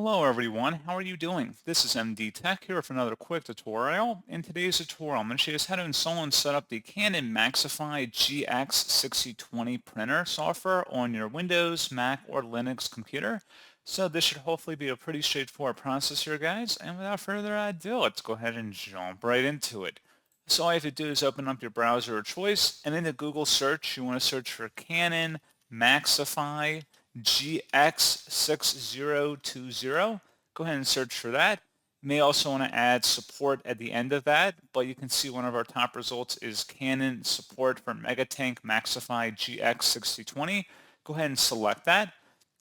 Hello everyone, how are you doing? This is MD Tech here with another quick tutorial. In today's tutorial, I'm going to show you how to install and set up the Canon MAXIFY GX6020 printer software on your Windows, Mac, or Linux computer. So this should hopefully be a pretty straightforward process here, guys. And without further ado, let's go ahead and jump right into it. So all you have to do is open up your browser of choice, and in the Google search, you want to search for Canon MAXIFY GX6020. Go ahead and search for that. You may also want to add support at the end of that, but you can see one of our top results is Canon support for MegaTank MAXIFY GX6020. Go ahead and select that.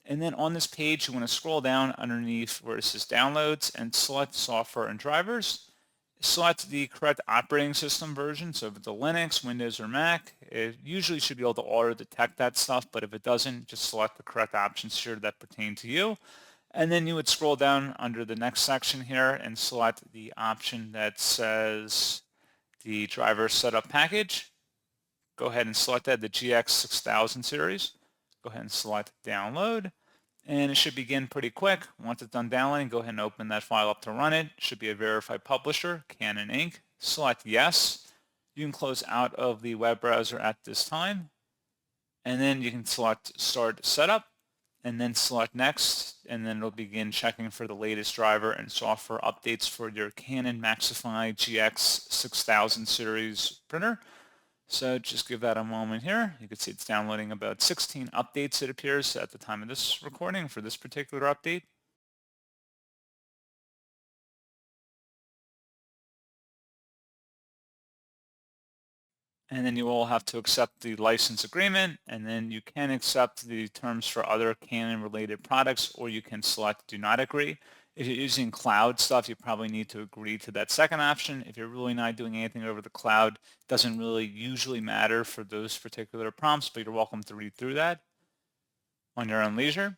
And then on this page, you want to scroll down underneath where it says downloads and select software and drivers. Select the correct operating system version. So if it's a Linux, Windows, or Mac, it usually should be able to auto detect that stuff, but if it doesn't, just select the correct options here that pertain to you. And then you would scroll down under the next section here and select the option that says the driver setup package. Go ahead and select that, the GX6000 series. Go ahead and select download. And it should begin pretty quick. Once it's done downloading, go ahead and open that file up to run it. It should be a verified publisher, Canon Inc. Select yes. You can close out of the web browser at this time. And then you can select Start Setup, and then select Next, and then it'll begin checking for the latest driver and software updates for your Canon MAXIFY GX6000 series printer. So just give that a moment here. You can see it's downloading about 16 updates, it appears, at the time of this recording for this particular update. And then you will have to accept the license agreement, and then you can accept the terms for other Canon-related products, or you can select Do Not Agree. If you're using cloud stuff, you probably need to agree to that second option. If you're really not doing anything over the cloud, it doesn't really usually matter for those particular prompts, but you're welcome to read through that on your own leisure.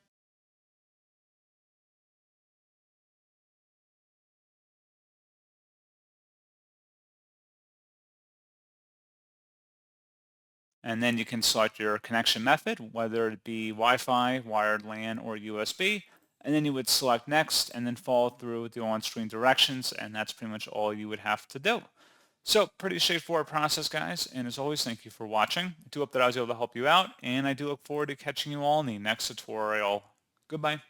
And then you can select your connection method, whether it be Wi-Fi, wired LAN, or USB. And then you would select next and then follow through with the on-screen directions, and that's pretty much all you would have to do. So pretty straightforward process, guys. And as always, thank you for watching. I do hope that I was able to help you out, and I do look forward to catching you all in the next tutorial. Goodbye.